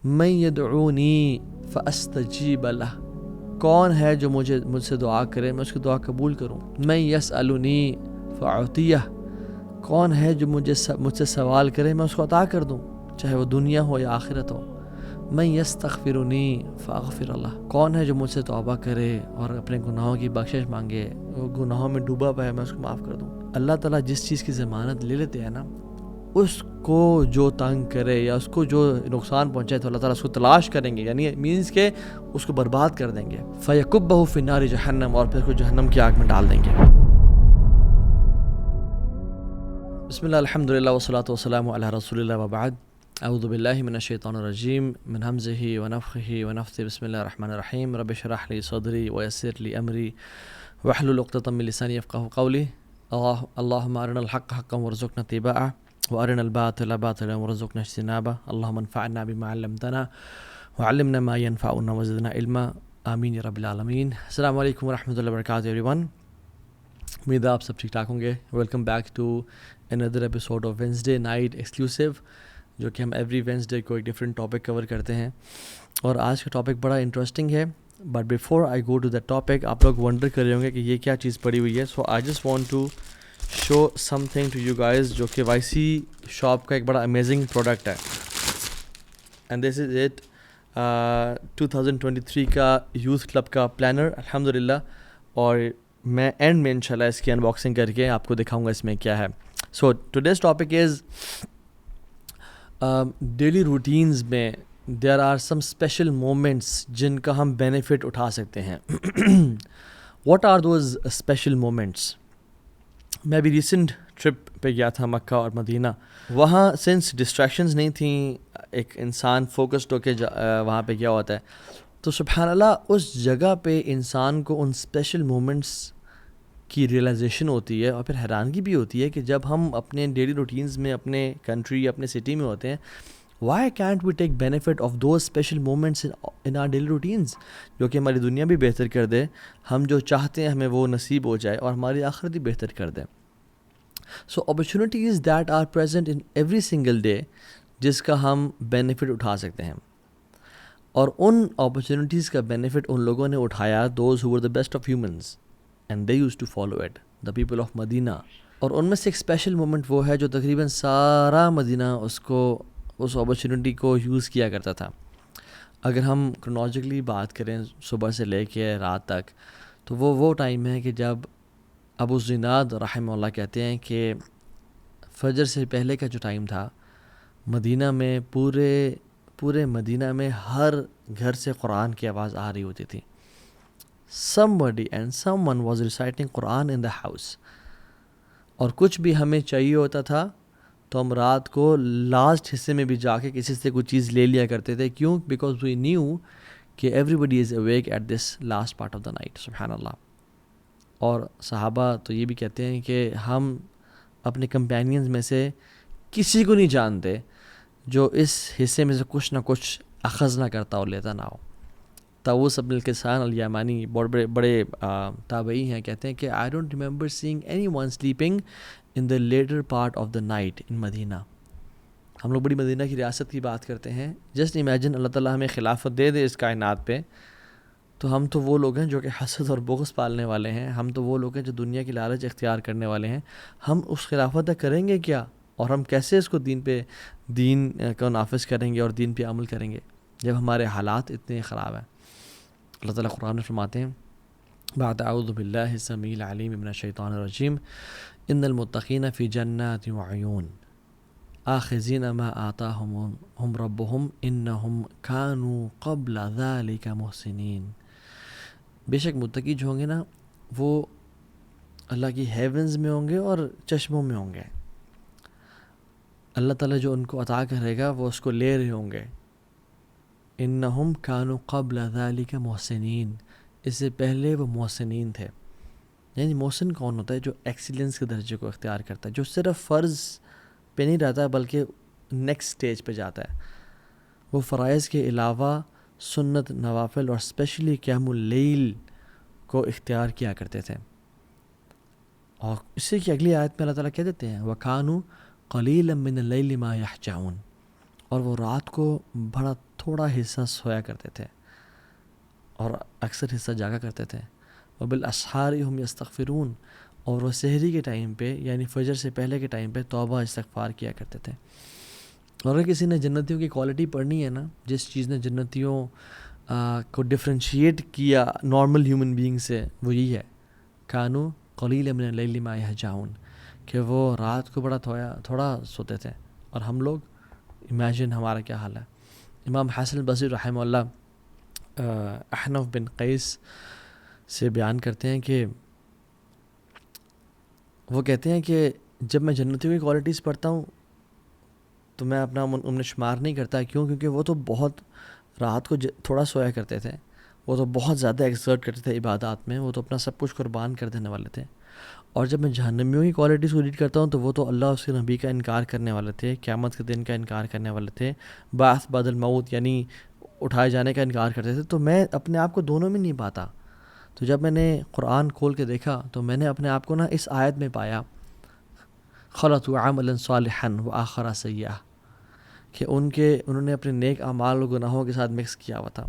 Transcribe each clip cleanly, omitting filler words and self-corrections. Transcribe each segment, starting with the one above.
من یدعونی فاستجیب لہ، کون ہے جو مجھ سے دعا کرے میں اس کی دعا قبول کروں. من یسألنی فاعطیہ، کون ہے جو مجھ سے سوال کرے میں اس کو عطا کر دوں، چاہے وہ دنیا ہو یا آخرت ہو. من یستغفرنی فاغفر لہ، کون ہے جو مجھ سے توبہ کرے اور اپنے گناہوں کی بخشش مانگے، وہ گناہوں میں ڈوبا ہوا ہے میں اس کو معاف کر دوں. اللہ تعالیٰ جس چیز کی ضمانت لے لیتے ہیں نا، اس کو جو تنگ کرے یا اس کو جو نقصان پہنچائے تو اللہ تعالیٰ اس کو تلاش کریں گے، یعنی مینس کہ اس کو برباد کر دیں گے. فَيَكُبَّهُ فِي النَّارِ جہنم، اور پھر اس کو جہنم کی آگ میں ڈال دیں گے. بسم اللہ الحمدللہ والصلاۃ والسلام علی رسول اللہ وبعد. اعوذ باللہ من الشیطان الرجیم من ہمزہ ونفخہ ونفثہ. بسم اللہ الرحمن الرحیم. رب اشرح لی صدری ویسر لی امری واحلل عقدۃ من لسانی یفقہوا قولی. اللہم ارنا الحق حقا وارزقنا اتباعہ وارنا الباطل باطلا وارزقنا اجتنابہ. اللہم انفعنا بما علمتنا وعلمنا ما ينفعنا وزدنا علما. آمین یا رب العالمین. السلام علیکم ورحمۃ اللہ وبرکاتہ ایوری ون. امید ہے آپ سب ٹھیک ٹھاک ہوں گے. Welcome back to another episode of Wednesday night exclusive, جو کہ ہم ایوری وینسڈے کو ایک ڈفرینٹ ٹاپک کور کرتے ہیں. اور آج کا ٹاپک بڑا انٹرسٹنگ ہے. But before I go to that topic, آپ لوگ ونڈر کر رہے ہوں گے کہ یہ کیا چیز پڑی ہوئی ہے. So I just want to show something to you guys, جو کہ وائی سی شاپ کا ایک بڑا امیزنگ پروڈکٹ ہے. اینڈ دس از اٹ 2023 کا یوتھ کلب کا پلانر الحمدللہ. اور میں اینڈ میں انشاءاللہ اس کی انباکسنگ کر کے آپ کو دکھاؤں گا اس میں کیا ہے. So today's topic is daily routines میں there are some special moments جن کا ہم بینیفٹ اٹھا سکتے ہیں. What are those special moments? میں ابھی ریسنٹ ٹرپ پہ گیا تھا مکہ اور مدینہ. وہاں سنس ڈسٹریکشنز نہیں تھیں، ایک انسان فوکسڈ ہو کے وہاں پہ گیا ہوتا ہے، تو سبحان اللہ اس جگہ پہ انسان کو ان اسپیشل مومنٹس کی ریئلائزیشن ہوتی ہے. اور پھر حیرانگی بھی ہوتی ہے کہ جب ہم اپنے ڈیلی روٹینز میں اپنے کنٹری اپنے سٹی میں ہوتے ہیں، why can't we take benefit of those special moments in our daily routines, جو کہ ہماری دنیا بھی بہتر کر دے، ہم جو چاہتے ہیں ہمیں وہ نصیب ہو جائے، اور ہماری آخرت بھی بہتر کر دے. So opportunities that are present in every single day جس کا ہم بینیفٹ اٹھا سکتے ہیں. اور ان اپرچونیٹیز کا بینیفٹ ان لوگوں نے اٹھایا those who were the best of humans and they used to follow it, the people of Madinah. اور ان میں سے ایک اسپیشل مومنٹ وہ ہے جو تقریباً سارا مدینہ اس اپرچونیٹی کو یوز کیا کرتا تھا. اگر ہم کرونالوجیکلی بات کریں صبح سے لے کے رات تک، تو وہ ٹائم ہے کہ جب ابو زناد رحمہ اللہ کہتے ہیں کہ فجر سے پہلے کا جو ٹائم تھا مدینہ میں، پورے مدینہ میں ہر گھر سے قرآن کی آواز آ رہی ہوتی تھی. somebody and someone was reciting Quran in the house. اور کچھ بھی ہمیں چاہیے ہوتا تھا تو ہم رات کو لاسٹ حصے میں بھی جا کے کسی سے کوئی چیز لے لیا کرتے تھے. کیوں؟ بیکاز وی نیو کہ everybody is awake at this last part of the night. سبحان اللہ. اور صحابہ تو یہ بھی کہتے ہیں کہ ہم اپنے کمپینینز میں سے کسی کو نہیں جانتے جو اس حصے میں سے کچھ نہ کچھ اخذ نہ کرتا اور لیتا نہ ہو. طاووس بن الکیسان الیمانی بڑے تابعی ہیں، کہتے ہیں کہ I don't remember seeing anyone sleeping in the later part of the night in مدینہ. ہم لوگ بڑی مدینہ کی ریاست کی بات کرتے ہیں. جسٹ امیجن اللہ تعالیٰ ہمیں خلافت دے دے اس کائنات پہ، تو ہم تو وہ لوگ ہیں جو کہ حسد اور بغض پالنے والے ہیں. ہم تو وہ لوگ ہیں جو دنیا کی لالچ اختیار کرنے والے ہیں. ہم اس خلافت تک کریں گے کیا؟ اور ہم کیسے اس کو دین کو نافذ کریں گے اور دین پہ عمل کریں گے جب ہمارے حالات اتنے خراب ہیں؟ اللہ تعالیٰ قرآن میں فرماتے ہیں بعد اعوذ باللہ السمیع العلیم من الشیطان الرجیم ان المتقین فی جنات وعیون آخذین ما آتاہم ربہم انہم کانوا قبل ذلک محسنین. بے شک متقی جو ہوں گے نا، وہ اللہ کی ہیونز میں ہوں گے اور چشموں میں ہوں گے. اللہ تعالیٰ جو ان کو عطا کرے گا وہ اس کو لے رہے ہوں گے. انہم کانوا قبل ذلک محسنین، اس سے پہلے وہ محسنین تھے. یعنی محسن کون ہوتا ہے؟ جو ایکسیلنس کے درجے کو اختیار کرتا ہے، جو صرف فرض پہ نہیں رہتا بلکہ نیکسٹ سٹیج پہ جاتا ہے. وہ فرائض کے علاوہ سنت، نوافل اور اسپیشلی قیام اللیل کو اختیار کیا کرتے تھے. اور اسی کی اگلی آیت میں اللہ تعالیٰ کہہ دیتے ہیں وَكَانُوا قَلِيلًا مِّنَ اللَّيْلِ مَا يَحْجَعُونَ، اور وہ رات کو بڑا تھوڑا حصہ سویا کرتے تھے اور اکثر حصہ جاگا کرتے تھے. وبالاسحار هم یستغفرون, اور وہ سحری کے ٹائم پہ یعنی فجر سے پہلے کے ٹائم پہ توبہ استغفار کیا کرتے تھے. اور اگر کسی نے جنتیوں کی کوالٹی پڑھنی ہے نا, جس چیز نے جنتیوں کو ڈفرینشیٹ کیا نارمل ہیومن بینگ سے, وہ یہی ہے کانو قلیلا من اللیل ما یہجعون, کہ وہ رات کو بڑا تھوڑا سوتے تھے. اور ہم لوگ امیجن ہمارا کیا حال ہے. امام حسن البصری رحمہ اللہ احنف بن قیس سے بیان کرتے ہیں کہ وہ کہتے ہیں کہ جب میں جنتیوں کی کوالٹیز پڑھتا ہوں تو میں اپنا امن شمار نہیں کرتا. کیوں؟ کیونکہ وہ تو بہت رات کو تھوڑا سویا کرتے تھے, وہ تو بہت زیادہ ایکسرٹ کرتے تھے عبادات میں, وہ تو اپنا سب کچھ قربان کر دینے والے تھے. اور جب میں جہنمیوں کی کوالٹیز کو ریڈ کرتا ہوں تو وہ تو اللہ اس کے نبی کا انکار کرنے والے تھے, قیامت کے دن کا انکار کرنے والے تھے, بعث بعد الموت یعنی اٹھائے جانے کا انکار کرتے تھے. تو میں اپنے آپ کو دونوں میں نہیں پاتا. تو جب میں نے قرآن کھول کے دیکھا تو میں نے اپنے آپ کو نا اس آیت میں پایا خلطوا عملا صالحا وآخر سیئا, کہ انہوں نے اپنے نیک اعمال و گناہوں کے ساتھ مکس کیا ہوا تھا.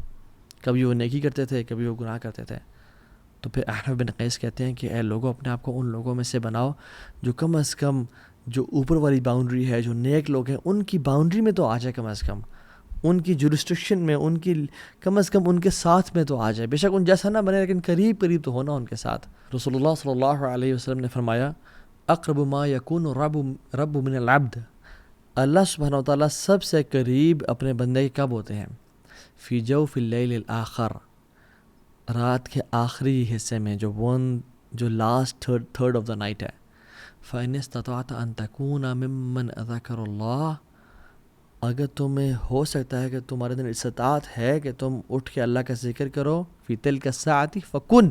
کبھی وہ نیکی کرتے تھے, کبھی وہ گناہ کرتے تھے. تو پھر احنف بن قیس کہتے ہیں کہ اے لوگوں, اپنے آپ کو ان لوگوں میں سے بناؤ جو کم از کم جو اوپر والی باؤنڈری ہے, جو نیک لوگ ہیں ان کی باؤنڈری میں تو آ جائے, کم از کم ان کی جورسٹکشن میں, ان کی کم از کم ان کے ساتھ میں تو آ جائے. بے شک ان جیسا نہ بنے لیکن قریب قریب تو ہونا ان کے ساتھ. رسول اللہ صلی اللہ علیہ وسلم نے فرمایا اقرب ما یکون رب من العبد, اللہ سبحانہ وتعالیٰ سب سے قریب اپنے بندے کے کب ہوتے ہیں؟ فی جوف اللیل الآخر, رات کے آخری حصے میں, جو last third of the night ہے. فَإِنِ اسْتَطَعْتَ أَن تَكُونَ مِمَّنْ أَذَكَرَ اللَّهَ, اگر تمہیں ہو سکتا ہے کہ تمہارے دن استطاعت ہے کہ تم اٹھ کے اللہ کا ذکر کرو فی تلک الساعۃ فکن,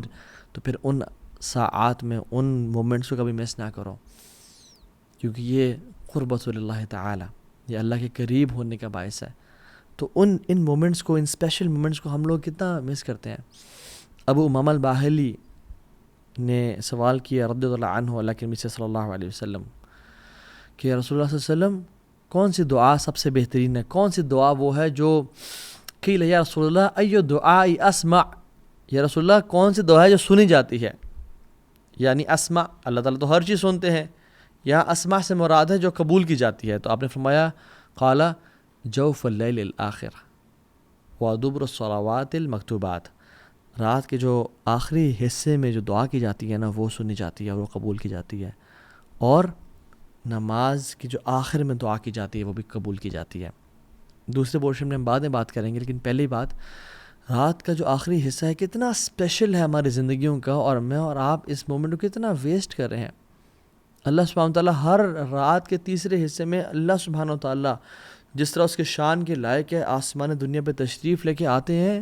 تو پھر ان ساعات میں ان مومنٹس کو کبھی مس نہ کرو, کیونکہ یہ قربت اللہ تعالی, یہ اللہ کے قریب ہونے کا باعث ہے. تو ان مومنٹس کو, ان اسپیشل مومنٹس کو ہم لوگ کتنا مس کرتے ہیں. ابو امامہ الباہلی نے سوال کیا رضی اللہ عنہ اللہ کے نبی صلی اللہ علیہ وسلم کہ رسول اللہ صلی اللہ علیہ وسلم کون سی دعا سب سے بہترین ہے, کون سی دعا وہ ہے جو قیل یا رسول اللہ ایو دعائی اسمع, یا رسول اللہ کون سی دعا ہے جو سنی جاتی ہے. یعنی اسمع, اللہ تعالیٰ تو ہر چیز سنتے ہیں, یہاں اسمع سے مراد ہے جو قبول کی جاتی ہے. تو آپ نے فرمایا قال جوف اللیل الآخر ودبر الصلوات المکتوبات, رات کے جو آخری حصے میں جو دعا کی جاتی ہے نا وہ سنی جاتی ہے اور وہ قبول کی جاتی ہے, اور نماز کی جو آخر میں دعا کی جاتی ہے وہ بھی قبول کی جاتی ہے. دوسرے پورشن میں ہم بعد میں بات کریں گے, لیکن پہلی بات, رات کا جو آخری حصہ ہے کتنا اسپیشل ہے ہماری زندگیوں کا, اور میں اور آپ اس مومنٹ کو کتنا ویسٹ کر رہے ہیں. اللہ سبحانہ وتعالیٰ ہر رات کے تیسرے حصے میں اللہ سبحانہ وتعالیٰ جس طرح اس کے شان کے لائق ہے آسمان دنیا پہ تشریف لے کے آتے ہیں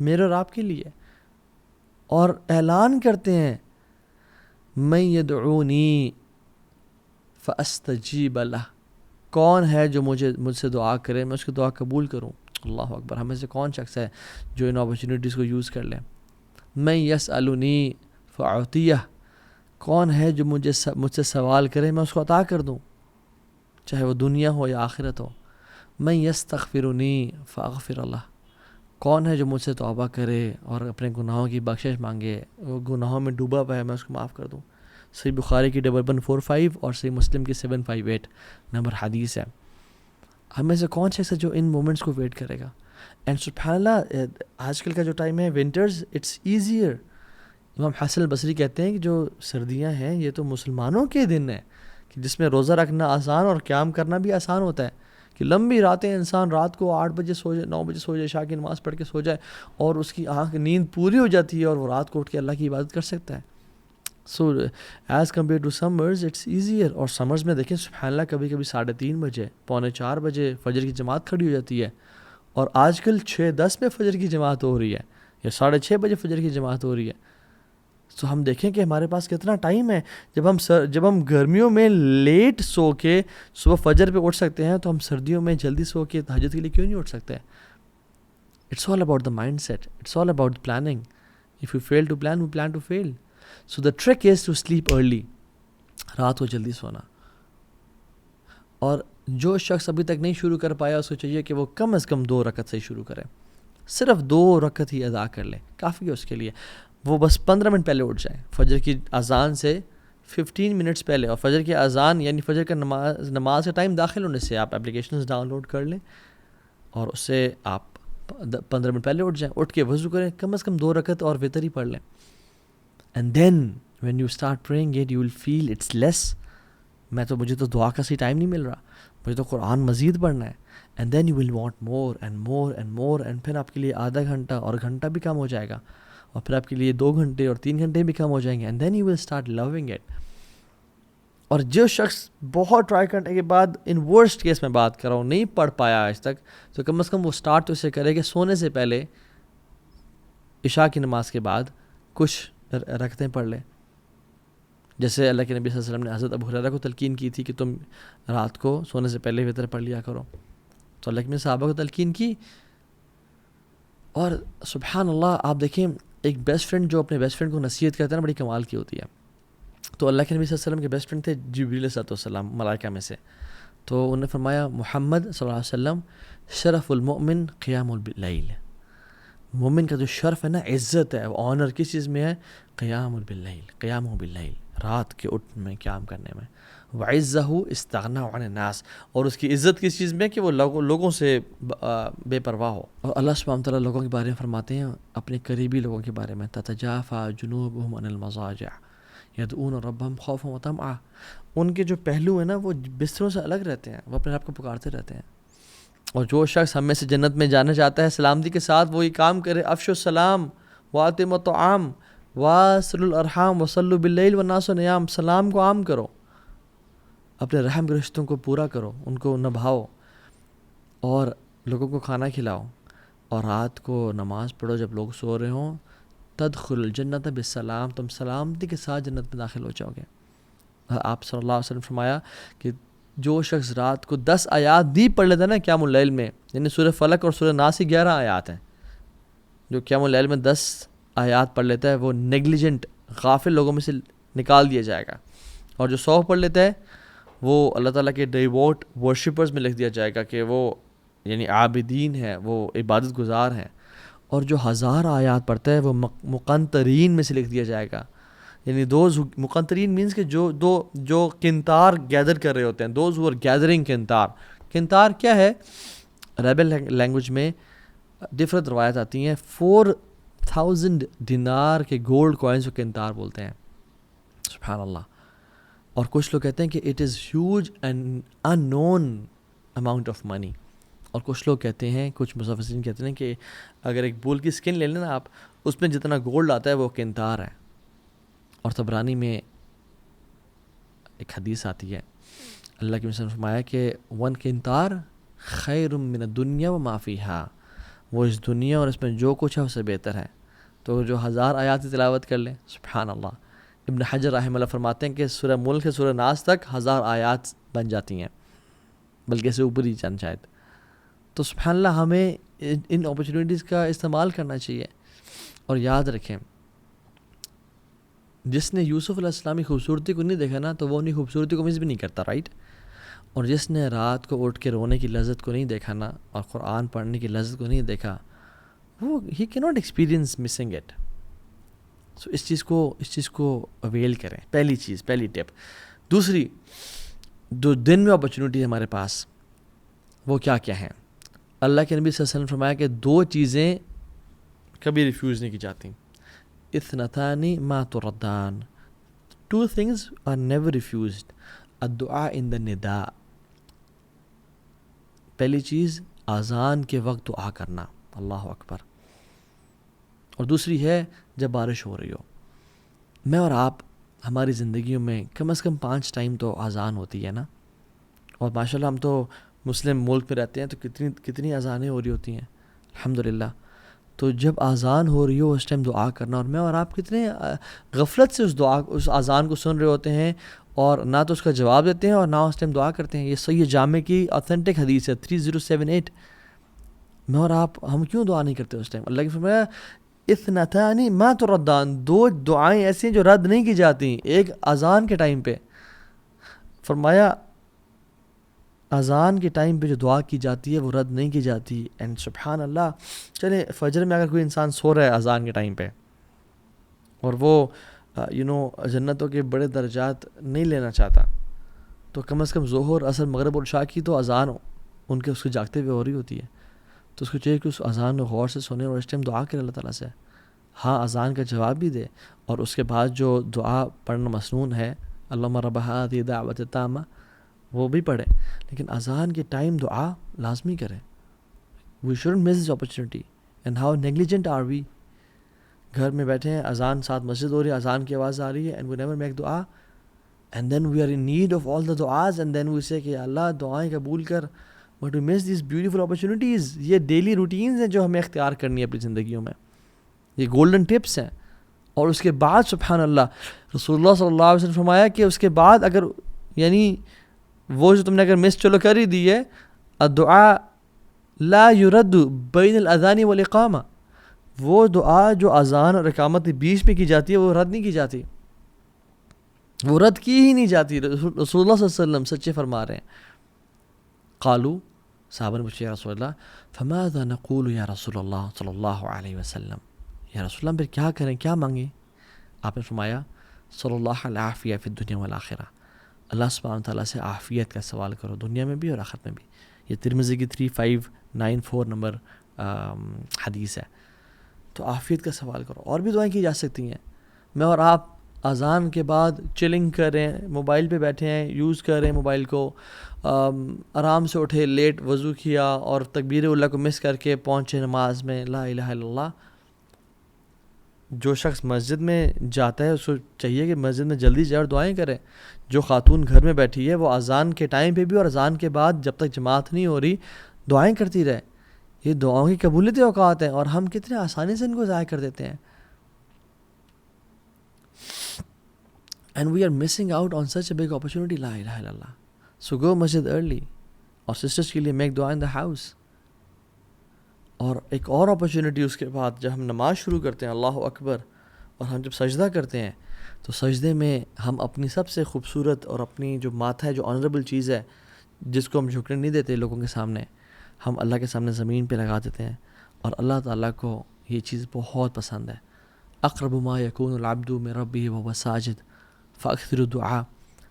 میرے اور آپ کے لیے, اور اعلان کرتے ہیں من یدعونی فاستجیب لہ, کون ہے جو مجھ سے دعا کرے میں اس کی دعا قبول کروں. اللہ اکبر, ہمیں سے کون شخص ہے جو ان اپرچونیٹیز کو یوز کر لے. من یسألنی فاعطیہ, کون ہے جو مجھ سے سوال کرے میں اس کو عطا کر دوں, چاہے وہ دنیا ہو یا آخرت ہو. من یستغفرنی فاغفر اللہ, کون ہے جو مجھ سے توبہ کرے اور اپنے گناہوں کی بخشش مانگے, وہ گناہوں میں ڈوبا ہوا ہے میں اس کو معاف کر دوں. صحیح بخاری کی 1145 اور صحیح مسلم کی 758 نمبر حدیث ہے. ہمیں سے کون شخص ہے جو ان مومنٹس کو ویٹ کرے گا. اینڈ سبحان اللہ, آج کل کا جو ٹائم ہے ونٹرز اٹس ایزیئر. امام حسن البصری کہتے ہیں کہ جو سردیاں ہیں یہ تو مسلمانوں کے دن ہیں کہ جس میں روزہ رکھنا آسان اور قیام کرنا بھی آسان ہوتا ہے, کہ لمبی راتیں انسان رات کو 8 بجے سو جائے, 9 بجے سو جائے, عشاء کی نماز پڑھ کے سو جائے اور اس کی آنکھ نیند پوری ہو جاتی ہے اور وہ رات کو اٹھ کے اللہ کی عبادت کر سکتا ہے. So as compare to summers it's easier. اور سمرز میں دیکھیں سبحان اللہ کبھی کبھی 3:30 بجے, 3:45 بجے فجر کی جماعت کھڑی ہو جاتی ہے, اور آج کل 6:10 پہ فجر کی جماعت ہو رہی ہے یا 6:30 بجے فجر کی جماعت ہو رہی ہے. تو ہم دیکھیں کہ ہمارے پاس کتنا ٹائم ہے. جب ہم گرمیوں میں لیٹ سو کے صبح فجر پہ اٹھ سکتے ہیں تو ہم سردیوں میں جلدی سو کے تہجد کے لیے کیوں نہیں اٹھ سکتے. It's all about the mindset, it's all about planning. If you fail to plan we plan to fail. So the trick is to sleep early, رات کو جلدی سونا. اور جو شخص ابھی تک نہیں شروع کر پایا اس کو چاہیے کہ وہ کم از کم 2 رکعت سے شروع کرے, صرف 2 رکعت ہی ادا کر لے, کافی ہے اس کے لیے. وہ بس 15 منٹ پہلے اٹھ جائیں, فجر کی اذان سے 15 منٹس پہلے. اور فجر کی اذان یعنی فجر کا نماز کا ٹائم داخل ہونے سے آپ اپلیکیشنز ڈاؤن لوڈ کر لیں اور اس سے آپ 15 منٹ پہلے اٹھ جائیں, اٹھ کے وضو کریں, کم از کم 2 رکعت اور وتر ہی پڑھ لیں. And then when you start praying it you will feel it's less. مجھے تو دعا کا سی ٹائم نہیں مل رہا, مجھے تو قرآن مزید پڑھنا ہے. And then you will want more and more and more, and پھر آپ کے لیے آدھا گھنٹہ اور گھنٹہ بھی کم ہو جائے گا, اور پھر آپ کے لیے 2 گھنٹے اور 3 گھنٹے بھی کم ہو جائیں گے. And then you will start loving it. اور جو شخص بہت ٹرائی کرنے کے بعد, ان ورسٹ کیس میں بات کر رہا ہوں, نہیں پڑھ پایا آج تک, تو کم از کم وہ اسٹارٹ تو اسے کرے کہ سونے سے پہلے عشاء کی نماز کے بعد کچھ رکعتیں پڑھ لیں. جیسے اللہ کے نبی صلی اللہ علیہ وسلم نے حضرت ابو ہریرہ کو تلقین کی تھی کہ تم رات کو سونے سے پہلے وتر پڑھ لیا کرو, تو اللہ کے صحابہ کو تلقین کی. اور سبحان اللہ, آپ دیکھیں ایک بیسٹ فرینڈ جو اپنے بیسٹ فرینڈ کو نصیحت کرتا ہے نا, بڑی کمال کی ہوتی ہے. تو اللہ کے نبی صلی اللہ علیہ وسلم کے بیسٹ فرینڈ تھے جبریل علیہ السلام, ملائکہ میں سے. تو انہوں نے فرمایا محمد صلی اللہ علیہ وسلم شرف المؤمن قیام اللیل. مومن کا جو شرف ہے نا, عزت ہے, آنر کس چیز میں ہے؟ قیام باللیل, قیام باللیل, رات کے اٹھ میں قیام کرنے میں. وعزہ استغنا عن الناس, اور اس کی عزت کس چیز میں کہ وہ لوگوں سے بے پرواہ ہو. اور اللہ سبحانہ وتعالیٰ لوگوں کے بارے میں فرماتے ہیں, اپنے قریبی لوگوں کے بارے میں, تتجافى جنوبهم عن المضاجع یدعون ربهم خوفا وطمعا. ان کے جو پہلو ہیں نا وہ بستروں سے الگ رہتے ہیں, وہ اپنے رب کو پکارتے رہتے ہیں. اور جو شخص ہم میں سے جنت میں جانا چاہتا ہے سلامتی کے ساتھ وہی کام کرے, افشوا السلام واطعموا الطعام واصلوا الارحام وصلوا باللیل والناس نیام. سلام کو عام کرو, اپنے رحم کے رشتوں کو پورا کرو, ان کو نبھاؤ, اور لوگوں کو کھانا کھلاؤ, اور رات کو نماز پڑھو جب لوگ سو رہے ہوں. تدخل الجنت بالسلام, تم سلامتی کے ساتھ جنت میں داخل ہو جاؤ گے. آپ صلی اللہ علیہ وسلم فرمایا کہ جو شخص رات کو 10 آیات بھی پڑھ لیتا ہے نا قیام اللیل میں, یعنی سورہ فلق اور سورہ ناس کی 11 آیات ہیں, جو قیام اللیل میں 10 آیات پڑھ لیتا ہے وہ نیگلیجنٹ غافل لوگوں میں سے نکال دیا جائے گا. اور جو 100 پڑھ لیتا ہے وہ اللہ تعالیٰ کے ڈیووٹ ورشپرز میں لکھ دیا جائے گا کہ وہ یعنی عابدین ہیں, وہ عبادت گزار ہیں. اور جو 1000 آیات پڑھتا ہے وہ مقنطرین میں سے لکھ دیا جائے گا, یعنی دوز مقنطرین مینس کہ جو کنتار گیدر کر رہے ہوتے ہیں, دوز ہو آر گیدرنگ کنتار. کنتار کیا ہے؟ عربی لینگویج میں ڈفرنٹ روایت آتی ہیں. 4000 دینار کے گولڈ کوائنز کو کنتار بولتے ہیں. سبحان اللہ. اور کچھ لوگ کہتے ہیں کہ it is huge and unknown amount of money. اور کچھ لوگ کہتے ہیں, کچھ مفسرین کہتے ہیں کہ اگر ایک بول کی اسکن لے لیں نا آپ, اس میں جتنا گولڈ آتا ہے وہ کنتار ہے. اور طبرانی میں ایک حدیث آتی ہے, اللہ کے رسول نے فرمایا کہ 1 کنتار خیر من الدنیا وما فیہا, وہ اس دنیا اور اس میں جو کچھ ہے اسے بہتر ہے. تو جو 1000 آیات کی تلاوت کر لیں, سبحان اللہ. ابن حجر رحمہ اللہ فرماتے ہیں کہ سورہ ملک سے سورہ ناس تک 1000 آیات بن جاتی ہیں, بلکہ اس سے اوپر ہی جان شاید. تو سبحان اللہ ہمیں ان اپرچونیٹیز کا استعمال کرنا چاہیے. اور یاد رکھیں, جس نے یوسف علیہ السلام کی خوبصورتی کو نہیں دیکھا نا تو وہ انہیں خوبصورتی کو مس بھی نہیں کرتا, رائٹ. اور جس نے رات کو اٹھ کے رونے کی لذت کو نہیں دیکھا نا, اور قرآن پڑھنے کی لذت کو نہیں دیکھا, وہ ہی کی ناٹ ایکسپیرینس مسنگ اٹ. سو اس چیز کو اویل کریں. پہلی چیز, پہلی ٹپ. دوسری, جو دن میں اپرچونیٹی ہمارے پاس وہ کیا کیا ہیں؟ اللہ کے نبی صلی اللہ علیہ وسلم نے فرمایا کہ 2 چیزیں کبھی ریفیوز نہیں کی جاتی. اثنتان ما تردان, 2 things are never refused. الدعاء in the نداء, پہلی چیز اذان کے وقت دعا کرنا, اللہ اکبر. اور دوسری ہے جب بارش ہو رہی ہو. میں اور آپ ہماری زندگیوں میں کم از کم 5 ٹائم تو اذان ہوتی ہے نا, اور ماشاءاللہ ہم تو مسلم ملک میں رہتے ہیں تو کتنی اذانیں ہو رہی ہوتی ہیں, الحمدللہ. تو جب اذان ہو رہی ہو اس ٹائم دعا کرنا. اور میں اور آپ کتنے غفلت سے اس اذان کو سن رہے ہوتے ہیں, اور نہ تو اس کا جواب دیتے ہیں اور نہ اس ٹائم دعا کرتے ہیں. یہ صحیح جامع کی آتھینٹک حدیث ہے 3078. میں اور آپ ہم کیوں دعا نہیں کرتے اس ٹائم؟ اللہ کی فرمایا اثنتان ما تردان, 2 دعائیں ایسی ہیں جو رد نہیں کی جاتی. ایک اذان کے ٹائم پہ فرمایا اذان کے ٹائم پہ جو دعا کی جاتی ہے وہ رد نہیں کی جاتی. اینڈ سبحان اللہ, چلے فجر میں اگر کوئی انسان سو رہا ہے اذان کے ٹائم پہ اور وہ جنتوں کے بڑے درجات نہیں لینا چاہتا, تو کم از کم ظہر عصر مغرب اور عشاء کی تو اذان ان کے اس کے جاگتے ہوئے ہو رہی ہوتی ہے, تو اس کو چاہیے کہ اس اذان کو غور سے سنے اور اس ٹائم دعا کرے اللہ تعالیٰ سے. ہاں اذان کا جواب بھی دے اور اس کے بعد جو دعا پڑھنا مسنون ہے اللہم رب ہذہ الدعوۃ التامہ وہ بھی پڑھے, لیکن اذان کے ٹائم دعا لازمی کریں. We shouldn't miss this opportunity. And how negligent are we. گھر میں بیٹھے ہیں, اذان ساتھ مسجد ہو رہی ہے, اذان کی آواز آ رہی ہے, and we never make dua, and then we are in need of all the دعاز, اینڈ دین وی سے کہ اللہ دعائیں قبول کر, but we miss these beautiful opportunities. یہ ڈیلی روٹینز ہیں جو ہمیں اختیار کرنی ہے اپنی زندگیوں میں, یہ گولڈن ٹپس ہیں. اور اس کے بعد سبحان اللہ رسول اللہ صلی اللہ علیہ وسلم فرمایا کہ اس کے بعد اگر یعنی وہ جو تم نے اگر مس چلو کر ہی دی ہے, الدعاء لا يرد بین الاذان والاقامہ, وہ دعا جو اذان اور اقامت کے بیچ میں کی جاتی ہے وہ رد نہیں کی جاتی, وہ رد کی ہی نہیں جاتی. رسول اللہ صلی اللہ علیہ وسلم سچے فرما رہے ہیں. قالو, صحابہ نے پوچھا یا رسول اللہ فماذا نقول یا رسول اللہ صلی اللہ علیہ وسلم, یا رسول اللہ پھر کیا کریں, کیا مانگیں؟ آپ نے فرمایا صلی اللہ العافیہ فی الدنیا والآخرہ, اللہ سبحانہ وتعالیٰ سے عافیت کا سوال کرو دنیا میں بھی اور آخرت میں بھی. یہ ترمذی کی 3594 نمبر حدیث ہے. تو عافیت کا سوال کرو. اور بھی دعائیں کی جا سکتی ہیں. میں اور آپ اذان کے بعد چلنگ کر رہے ہیں, موبائل پہ بیٹھے ہیں, یوز کر رہے ہیں موبائل کو, آرام سے اٹھے, لیٹ وضو کیا اور تکبیر اللہ کو مس کر کے پہنچے نماز میں, لا الہ الا اللہ. جو شخص مسجد میں جاتا ہے اس کو چاہیے کہ مسجد میں جلدی جائے اور دعائیں کرے. جو خاتون گھر میں بیٹھی ہے وہ اذان کے ٹائم پہ بھی اور اذان کے بعد جب تک جماعت نہیں ہو رہی دعائیں کرتی رہے. یہ دعاؤں کی قبولیت اوقات ہیں اور ہم کتنے آسانی سے ان کو ضائع کر دیتے ہیں. And we are missing out on such a big opportunity. La ilaha illallah. So go masjid early. اور سسٹرس کے لیے make dua in the house. اور ایک اور اپرچونٹی اس کے بعد جب ہم نماز شروع کرتے ہیں اللہ اکبر, اور ہم جب سجدہ کرتے ہیں تو سجدے میں ہم اپنی سب سے خوبصورت اور اپنی جو ماتھا ہے, جو آنریبل چیز ہے جس کو ہم جھکنے نہیں دیتے لوگوں کے سامنے, ہم اللہ کے سامنے زمین پہ لگا دیتے ہیں. اور اللہ تعالیٰ کو یہ چیز بہت پسند ہے. اقرب ما یکون العبد من ربہ وهو ساجد فاکثروا الدعاء.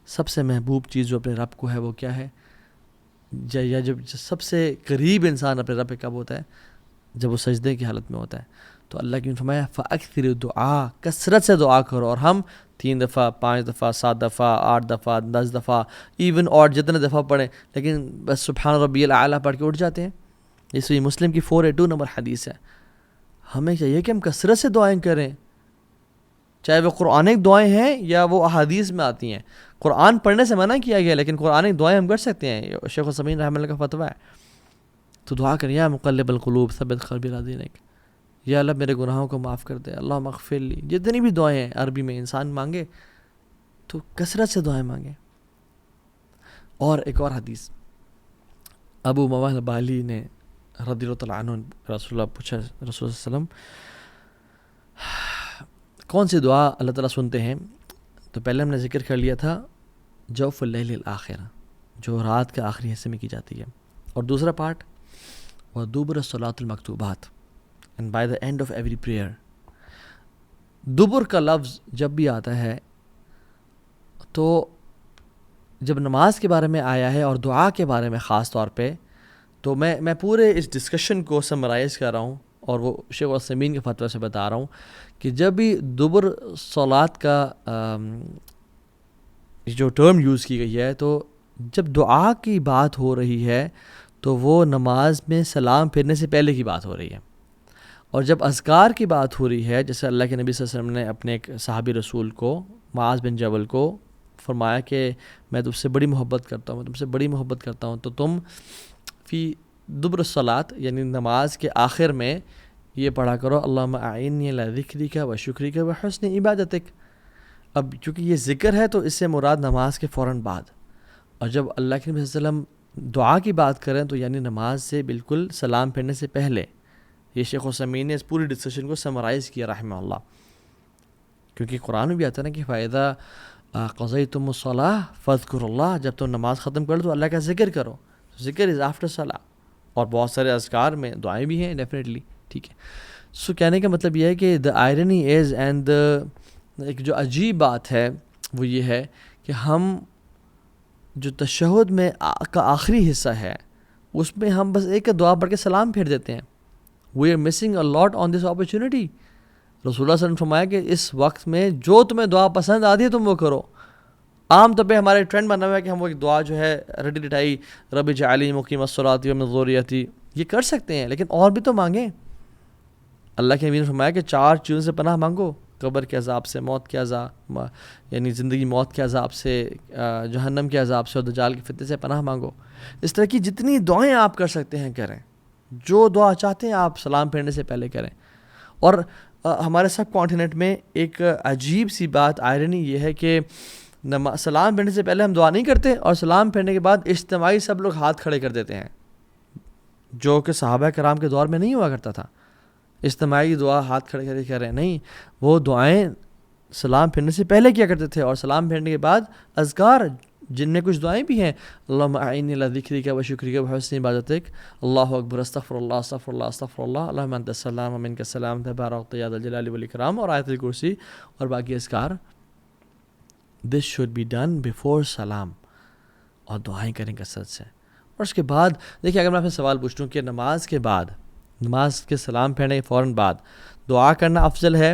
سب سے محبوب چیز جو اپنے رب کو ہے وہ کیا ہے, یا جب سب سے قریب انسان اپنے رب پہ کب ہوتا ہے, جب وہ سجدے کی حالت میں ہوتا ہے. تو اللہ کی نے فرمایا فاکثروا الدعاء, کثرت سے دعا کرو. اور ہم 3 دفعہ 5 دفعہ 7 دفعہ 8 دفعہ 10 دفعہ ایون اور جتنے دفعہ پڑھیں, لیکن بس سبحان ربی الاعلیٰ پڑھ کے اٹھ جاتے ہیں. یہ صحیح مسلم کی 482 نمبر حدیث ہے. ہمیں چاہیے کہ ہم کثرت سے دعائیں کریں, چاہے وہ قرآنک دعائیں ہیں یا وہ احادیث میں آتی ہیں. قرآن پڑھنے سے منع کیا گیا, لیکن قرآنک دعائیں ہم کر سکتے ہیں. شیخ السمین رحمہ اللہ کا فتویٰ ہے. تو دعا کریں یا مقلب القلوب ثبت قلبی علی دینک, یا اللہ میرے گناہوں کو معاف کر دے, اللہم اغفر لی. جتنی بھی دعائیں ہیں عربی میں انسان مانگے تو کثرت سے دعائیں مانگیں. اور ایک اور حدیث, ابو موال بالی نے رضی اللہ تعالیٰ عنہ رسول اللہ پوچھا, رسول اللہ صلی اللہ علیہ وسلم کون سی دعا اللہ تعالیٰ سنتے ہیں؟ تو پہلے ہم نے ذکر کر لیا تھا جوف اللیل الآخرہ, جو رات کے آخری حصے میں کی جاتی ہے. اور دوسرا پارٹ ودبر الصلاۃ المکتوبات, and by the end of every prayer. دبر کا لفظ جب بھی آتا ہے تو جب نماز کے بارے میں آیا ہے اور دعا کے بارے میں خاص طور پہ, تو میں پورے اس ڈسکشن کو سمرائز کر رہا ہوں اور وہ شیخ السمین کے فتویٰ سے بتا رہا ہوں کہ جب بھی دبر صلات کا جو ٹرم یوز کی گئی ہے, تو جب دعا کی بات ہو رہی ہے تو وہ نماز میں سلام پھرنے سے پہلے کی بات ہو رہی ہے. اور جب اذکار کی بات ہو رہی ہے, جیسے اللہ کے نبی صلی اللہ علیہ وسلم نے اپنے ایک صحابی رسول کو معاذ بن جبل کو فرمایا کہ میں تم سے بڑی محبت کرتا ہوں, میں تم سے بڑی محبت کرتا ہوں, تو تم فی دبر الصلاۃ یعنی نماز کے آخر میں یہ پڑھا کرو اللہم اعنی علی ذکرک و شکرک و حسن عبادتک. اب چونکہ یہ ذکر ہے تو اس سے مراد نماز کے فوراً بعد. اور جب اللہ کے نبی صلی اللہ علیہ وسلم دعا کی بات کریں تو یعنی نماز سے بالکل سلام پھرنے سے پہلے. یہ شیخ السمین نے اس پوری ڈسکشن کو سمرائز کیا رحمہ اللہ, کیونکہ قرآن میں بھی آتا ہے نا کہ فَإِذَا قَضَيْتُمُ الصَّلَاةَ فَاذْكُرُوا اللَّهَ, جب تم نماز ختم کر لو تو اللہ کا ذکر کرو. ذکر از آفٹر صلاح. اور بہت سارے اذکار میں دعائیں بھی ہیں ڈیفینیٹلی. ٹھیک ہے. سو کہنے کا مطلب یہ ہے کہ دا آئرنی از اینڈ ایک جو عجیب بات ہے وہ یہ ہے کہ ہم جو تشہد میں کا آخری حصہ ہے اس میں ہم بس ایک دعا پڑھ کے سلام پھیر دیتے ہیں. We are missing a lot on this opportunity. رسول اللہ صلی اللہ علیہ وسلم نے فرمایا کہ اس وقت میں جو تمہیں دعا پسند آتی ہے تم وہ کرو. عام طور پہ ہمارے ٹرینڈ بنا ہوا ہے کہ ہم وہ ایک دعا جو ہے رٹی رٹائی رب اجعلنی مقیم الصلاۃ ومن ذریتی یہ کر سکتے ہیں, لیکن اور بھی تو مانگیں. اللہ کے نبی نے فرمایا کہ 4 چیزوں سے پناہ مانگو, قبر کے عذاب سے, موت کے عذاب یعنی زندگی موت کے عذاب سے, جہنم کے عذاب سے, اور دجال کے فتنے سے پناہ مانگو. اس طرح کی جتنی دعائیں آپ کر سکتے ہیں کریں. جو دعا چاہتے ہیں آپ سلام پھیرنے سے پہلے کریں. اور ہمارے سب کانٹیننٹ میں ایک عجیب سی بات آئرنی یہ ہے کہ سلام پھیرنے سے پہلے ہم دعا نہیں کرتے, اور سلام پھیرنے کے بعد اجتماعی سب لوگ ہاتھ کھڑے کر دیتے ہیں, جو کہ صحابہ کرام کے دور میں نہیں ہوا کرتا تھا. اجتماعی دعا ہاتھ کھڑے کر کے کر رہے ہیں, نہیں, وہ دعائیں سلام پھیرنے سے پہلے کیا کرتے تھے, اور سلام پھیرنے کے بعد اذکار جن میں کچھ دعائیں بھی ہیں. اللہم اعنی علی ذکرک و شکرک و حسن عبادتک, اللہ اکبر, استغفر اللہ استغفر اللہ استغفر اللہ, اللہم انت السلام و منک السلام تبارکت یا ذا الجلال والاکرام, اور آیت الکرسی اور باقی اذکار. This should be done before سلام, اور دعائیں کریں کثرت سے. اور اس کے بعد دیکھیے, اگر میں آپ سے سوال پوچھوں کہ نماز کے بعد, نماز کے سلام پھیرنے کے فوراً بعد دعا کرنا افضل ہے,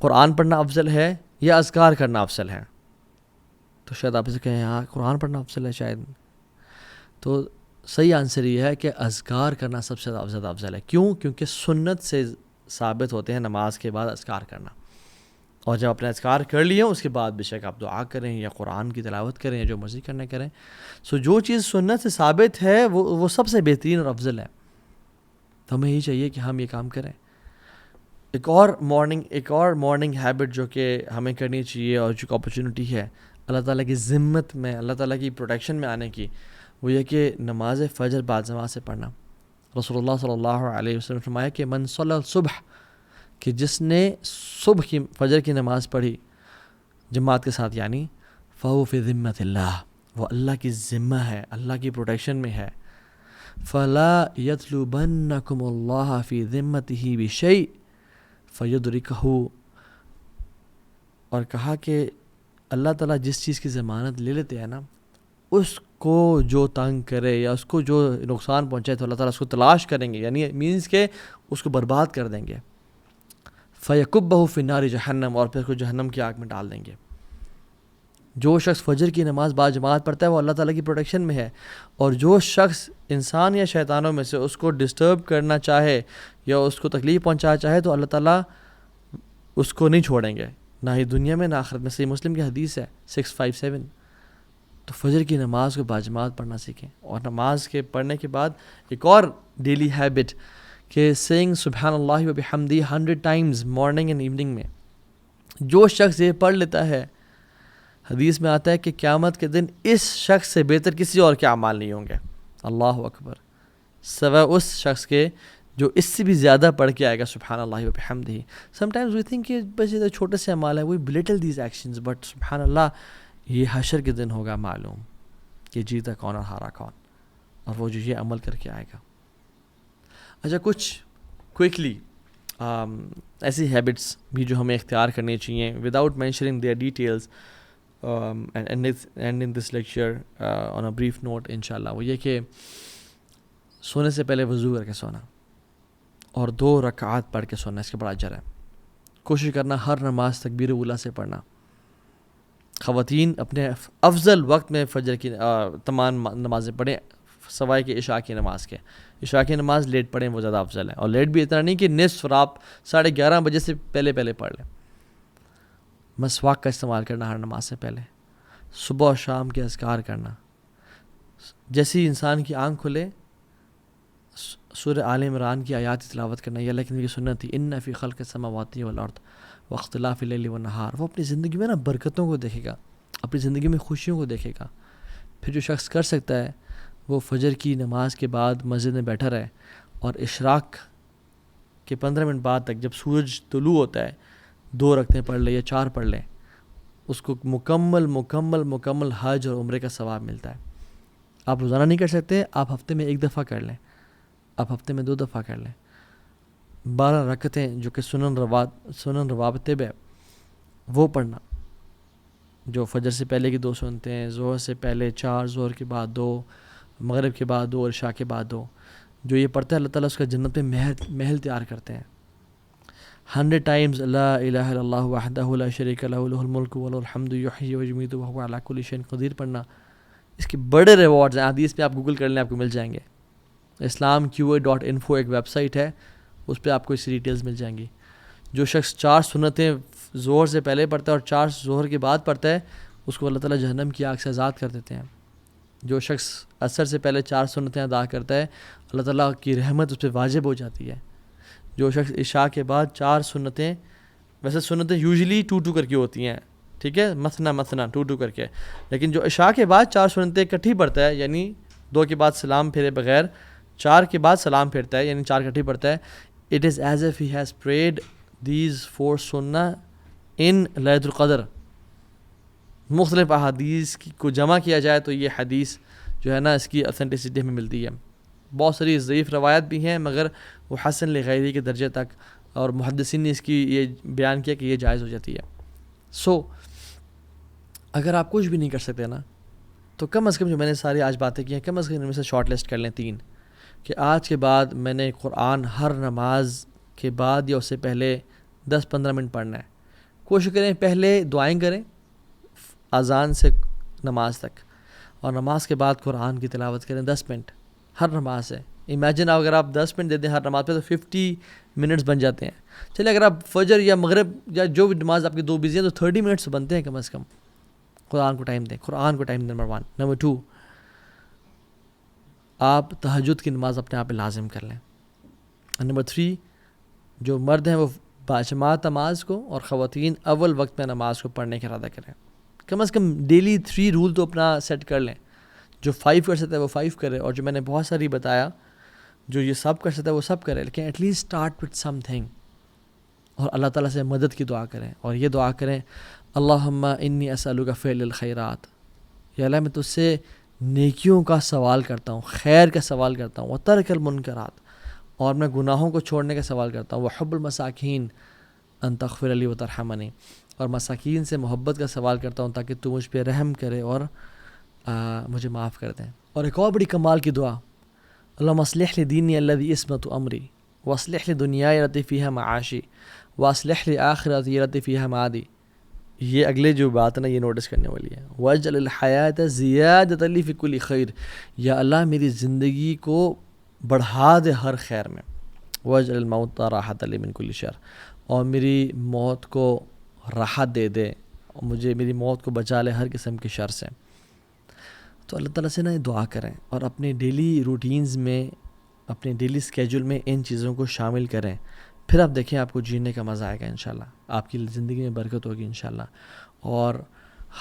قرآن پڑھنا افضل ہے, یا اذکار کرنا افضل ہے, تو شاید آپ اسے کہیں ہاں قرآن پڑھنا افضل ہے شاید. تو صحیح آنسر یہ ہے کہ اذکار کرنا سب سے زیادہ افضل ہے. کیوں؟ کیونکہ سنت سے ثابت ہوتے ہیں نماز کے بعد اذکار کرنا. اور جب اپنے اذکار کر لیے اس کے بعد بے شک آپ دعا کریں یا قرآن کی تلاوت کریں یا جو مرضی کرنا کریں. سو جو چیز سنت سے ثابت ہے وہ سب سے بہترین اور افضل ہے. تو ہمیں یہی چاہیے کہ ہم یہ کام کریں. ایک اور مارننگ ہیبٹ جو کہ ہمیں کرنی چاہیے, اور جو اپرچونٹی ہے اللہ تعالیٰ کی ذمت میں, اللہ تعالیٰ کی پروٹیکشن میں آنے کی, وہ یہ کہ نماز فجر بعد نماز سے پڑھنا. رسول اللہ صلی اللہ علیہ وسلم نے فرمایا کہ من صلی الصبح, کہ جس نے صبح کی فجر کی نماز پڑھی جماعت کے ساتھ, یعنی فہو فی ذمت اللہ, وہ اللہ کی ذمہ ہے, اللہ کی پروٹیکشن میں ہے. فلا یطلبنکم اللہ فی ذمتہ بشیء فیدرکہ, اور کہا کہ اللہ تعالیٰ جس چیز کی ضمانت لے لیتے ہیں نا, اس کو جو تنگ کرے یا اس کو جو نقصان پہنچائے تو اللہ تعالیٰ اس کو تلاش کریں گے, یعنی مینس کہ اس کو برباد کر دیں گے. فیکبہ فی النار جہنم, اور پھر اس کو جہنم کی آگ میں ڈال دیں گے. جو شخص فجر کی نماز با جماعت پڑھتا ہے وہ اللہ تعالیٰ کی پروٹیکشن میں ہے, اور جو شخص انسان یا شیطانوں میں سے اس کو ڈسٹرب کرنا چاہے یا اس کو تکلیف پہنچانا چاہے تو اللہ تعالیٰ اس کو نہیں چھوڑیں گے, نہ ہی دنیا میں نہ آخرت میں. صحیح مسلم کی حدیث ہے 657. تو فجر کی نماز کو با جماعت پڑھنا سیکھیں. اور نماز کے پڑھنے کے بعد ایک اور ڈیلی ہیبٹ کہ سینگ سبحان اللہ و بحمدہ 100 ٹائمز مارننگ اینڈ ایوننگ میں. جو شخص یہ پڑھ لیتا ہے, حدیث میں آتا ہے کہ قیامت کے دن اس شخص سے بہتر کسی اور کے اعمال نہیں ہوں گے. اللہ اکبر, سوائے اس شخص کے جو اس سے بھی زیادہ پڑھ کے آئے گا سبحان اللہ و بحمدہ. سم ٹائمز وی تھنک کہ بس یہ چھوٹے سے اعمال ہیں, وی بلیٹل دیز ایکشنز, بٹ سبحان اللہ یہ حشر کے دن ہوگا معلوم کہ جیتا کون اور ہارا کون, اور وہ جو یہ عمل کر کے آئے گا. اچھا, کچھ کوئکلی ایسی ہیبٹس بھی جو ہمیں اختیار کرنی چاہیے without mentioning their details and in this lecture on a brief note انشاءاللہ. وہ یہ کہ سونے سے پہلے وضو کر کے سونا اور 2 رکعات پڑھ کے سونا, اس کے بڑا اجر ہے. کوشش کرنا ہر نماز تکبیر اولیٰ سے پڑھنا. خواتین اپنے افضل وقت میں فجر کی تمام نمازیں پڑھیں سوائے کہ عشاء کی نماز کے. عشاء کی نماز لیٹ پڑھیں, وہ زیادہ افضل ہے, اور لیٹ بھی اتنا نہیں کہ نصف رات 11:30 بجے سے پہلے پڑھ لیں. مسواک کا استعمال کرنا ہر نماز سے پہلے. صبح اور شام کے اذکار کرنا. جیسی انسان کی آنکھ کھلے سورہ آل عمران کی آیات کی تلاوت کرنا, یہ اللہ کی نبی کی سنت تھی. ان فی خلق السماوات والارض واختلاف اللیل والنہار. وہ اپنی زندگی میں نا برکتوں کو دیکھے گا, اپنی زندگی میں خوشیوں کو دیکھے گا. پھر جو شخص کر سکتا ہے وہ فجر کی نماز کے بعد مسجد میں بیٹھا رہے, اور اشراق کے 15 منٹ بعد تک جب سورج طلوع ہوتا ہے 2 رکعتیں پڑھ لے یا 4 پڑھ لیں, اس کو مکمل حج اور عمرے کا ثواب ملتا ہے. آپ روزانہ نہیں کر سکتے، آپ ہفتے میں 1 دفعہ کر لیں، آپ ہفتے میں 2 دفعہ کر لیں. 12 رکعتیں جو کہ سنن رواتب ہے وہ پڑھنا، جو فجر سے پہلے کی 2 سنتے ہیں، ظہر سے پہلے 4، ظہر کے بعد 2، مغرب کے بعد 2 اور عشاء کے بعد 2. جو یہ پڑھتا ہے اللہ تعالیٰ اس کا جنت میں محل تیار کرتے ہیں. 100 times لا الہ الا اللہ وحدہ لا شریک لہ لہ الملک وله الحمد یحیی ویمیت وہو علی کل شیء قدیر پڑھنا، اس کے بڑے ریوارڈز ہیں. حدیث پہ آپ گوگل کر لیں، آپ کو مل جائیں گے. islamqa.info ایک ویب سائٹ ہے، اس پہ آپ کو اس ڈیٹیلز مل جائیں گی. جو شخص 4 سنتیں ظہر سے پہلے پڑھتا ہے اور 4 ظہر کے بعد پڑھتا ہے، اس کو اللہ تعالیٰ جہنم کی آگ سے آزاد کر دیتے ہیں. جو شخص عصر سے پہلے 4 سنتیں ادا کرتا ہے، اللہ تعالیٰ کی رحمت اس پہ واجب ہو جاتی ہے. جو شخص عشاء کے بعد 4 سنتیں، ویسے سنتیں یوزلی 2 کر کے ہوتی ہیں، ٹھیک ہے، مثنا 2 کر کے، لیکن جو عشاء کے بعد 4 سنتیں اکٹھی پڑھتا ہے، یعنی 2 کے بعد سلام پھیرے بغیر 4 کے بعد سلام پھیرتا ہے، یعنی 4 اکٹھی پڑھتا ہے، it is as if he has prayed these 4 سنہ in لیلۃ القدر. مختلف احادیث کو جمع کیا جائے تو یہ حدیث جو ہے نا اس کی اتھینٹسٹی ہمیں ملتی ہے. بہت ساری ضعیف روایت بھی ہیں مگر وہ حسن لغیری کے درجے تک، اور محدثین نے اس کی یہ بیان کیا کہ یہ جائز ہو جاتی ہے. سو اگر آپ کچھ بھی نہیں کر سکتے نا تو کم از کم جو میں نے ساری آج باتیں کی ہیں، کم از کم ان میں سے شارٹ لسٹ کر لیں 3، کہ آج کے بعد میں نے قرآن ہر نماز کے بعد یا اس سے پہلے 10-15 منٹ پڑھنا ہے. کوشش کریں پہلے دعائیں کریں اذان سے نماز تک، اور نماز کے بعد قرآن کی تلاوت کریں 10 منٹ ہر نماز سے. امیجن اگر آپ 10 منٹ دے دیں ہر نماز پہ تو 50 منٹس بن جاتے ہیں. چلے اگر آپ فجر یا مغرب یا جو بھی نماز آپ کی 2 بزی ہیں تو 30 منٹس بنتے ہیں کم از کم. قرآن کو ٹائم دیں، قرآن کو ٹائم دیں، نمبر 1. نمبر 2، آپ تہجد کی نماز اپنے آپ پہ لازم کر لیں. نمبر 3، جو مرد ہیں وہ باجماعت نماز کو، اور خواتین اول وقت میں نماز کو پڑھنے کا ارادہ کریں. کم از کم ڈیلی 3 رول تو اپنا سیٹ کر لیں. جو 5 کر سکتا ہے وہ 5 کرے، اور جو میں نے بہت ساری بتایا جو یہ سب کر سکتا ہے وہ سب کرے، لیکن at least start with something. اور اللہ تعالیٰ سے مدد کی دعا کریں، اور یہ دعا کریں اللہم انی اسألک فعل الخیرات، یا اللہ میں تجھ سے نیکیوں کا سوال کرتا ہوں، خیر کا سوال کرتا ہوں، وترک المنکرات، اور میں گناہوں کو چھوڑنے کا سوال کرتا ہوں، وحب المساکین ان تغفر لی وترحمنی، اور مساکین سے محبت کا سوال کرتا ہوں تاکہ تو مجھ پہ رحم کرے اور مجھے معاف کر دیں. اور ایک اور بڑی کمال کی دعا، اللہم اصلح لی دینی الذی عصمت امری واصلح لی دنیای التی فیہا معاشی واصلح لی آخرتی التی فیہا معادی. یہ اگلے جو بات ہے نا یہ نوٹس کرنے والی ہے. واجعل الحیات زیادۃ لی فی کل خیر، یا اللہ میری زندگی کو بڑھا دے ہر خیر میں. واجعل الموت راحۃ لی من کل شر، اور میری موت کو راحت دے دے، اور مجھے میری موت کو بچا لے ہر قسم کے شر سے. تو اللہ تعالیٰ سے نا دعا کریں، اور اپنے ڈیلی روٹینز میں، اپنے ڈیلی اسکیجول میں ان چیزوں کو شامل کریں. پھر آپ دیکھیں آپ کو جینے کا مزہ آئے گا انشاءاللہ، آپ کی زندگی میں برکت ہوگی انشاءاللہ. اور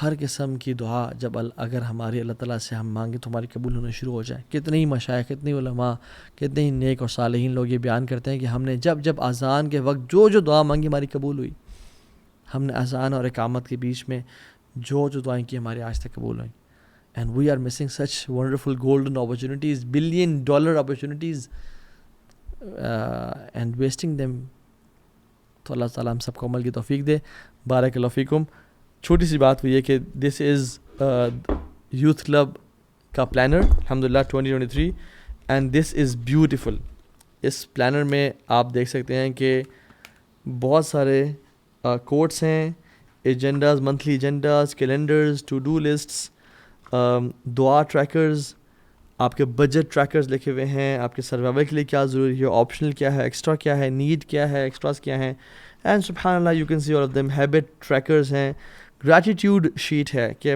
ہر قسم کی دعا جب اگر ہماری اللہ تعالیٰ سے ہم مانگیں تو ہماری قبول ہونا شروع ہو جائے. کتنے ہی مشائخ، کتنے علماء، کتنے ہی نیک اور صالحین لوگ یہ بیان کرتے ہیں کہ ہم نے جب اذان کے وقت جو دعا مانگی ہماری قبول ہوئی. ہم نے اذان اور اقامت کے بیچ میں جو دعائیں کی ہماری آج تک قبول ہوئیں. And we are missing such wonderful golden opportunities, $1 billion opportunities, and wasting them. تو اللہ تعالیٰ ہم سب کو عمل کی توفیق دے. بارک اللہ فیکم. چھوٹی سی بات ہوئی ہے کہ دس از یوتھ کلب کا پلانر الحمدللہ 2023 اینڈ دس از بیوٹیفل. اس پلانر میں آپ دیکھ سکتے ہیں کہ بہت سارے کوٹس ہیں، agendas, monthly agendas, calendars, to do lists, دعا ٹریکرز، آپ کے بجٹ ٹریکرز لکھے ہوئے ہیں، آپ کے سروائیول کے لیے کیا ضروری ہے، آپشنل کیا ہے، ایکسٹرا کیا ہے، نیڈ کیا ہے، ایکسٹراز کیا ہیں. اینڈ سبحان اللہ you can see all of them. Habit trackers ہیں، گریٹیٹیوڈ شیٹ ہے کہ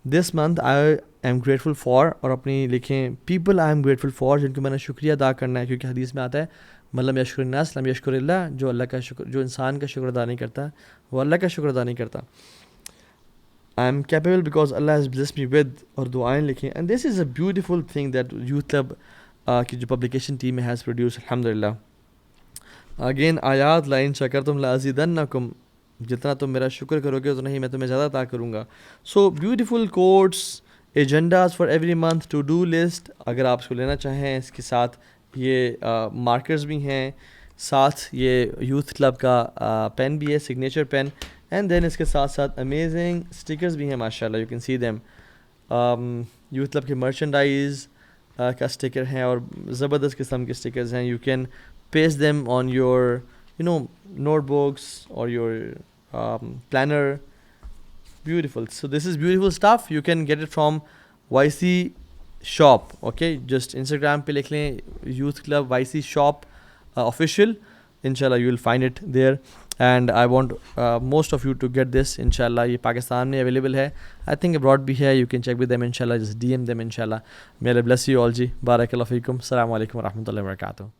this month I am grateful for, اور اپنی لکھیں people I am grateful for جن کو میں نے شکریہ ادا کرنا ہے، کیونکہ حدیث میں آتا ہے ملم یشکر الناس لم یشکر اللہ، جو اللہ کا شکر، جو انسان کا شکر ادا نہیں کرتا وہ اللہ کا شکر ادا نہیں کرتا. I am capable because Allah has blessed me with، اور دعائیں لکھیں. And this is a beautiful thing that Youth Club کی جو پبلیکیشن ٹیم has produced الحمدللہ. Again آیات لَإِن شَكَرْتُمْ لَأَزِيدَنَّكُمْ، جتنا تم میرا شکر کرو گے اتنا ہی میں تمہیں زیادہ عطا کروں گا. So beautiful quotes agendas for every month, to do list اگر آپ اس کو لینا چاہیں, اس کے ساتھ یہ مارکرز بھی ہیں, ساتھ یہ یوتھ کلب کا پین بھی ہے, سگنیچر پین, اینڈ دین اس کے ساتھ ساتھ امیزنگ اسٹیکرز بھی ہیں ماشاء اللہ, you can see them. Youth club کے مرچنڈائز کا اسٹیکر ہیں اور زبردست قسم کے اسٹیکرز ہیں. You can paste them on your notebooks اور your planner. Beautiful. So this is beautiful stuff. You can get it from YC shop. Okay, just Instagram pe likh lein Youth Club YC shop official. Inshallah you will find it there, and I want most of you to get this. Inshallah ye Pakistan mein available hai, I think abroad bhi hai. You can check with them. Inshallah just DM them. Inshallah. May Allah bless you all ji. Barakallahu feekum. Assalamu alaikum wa rahmatullahi wa barakatuh.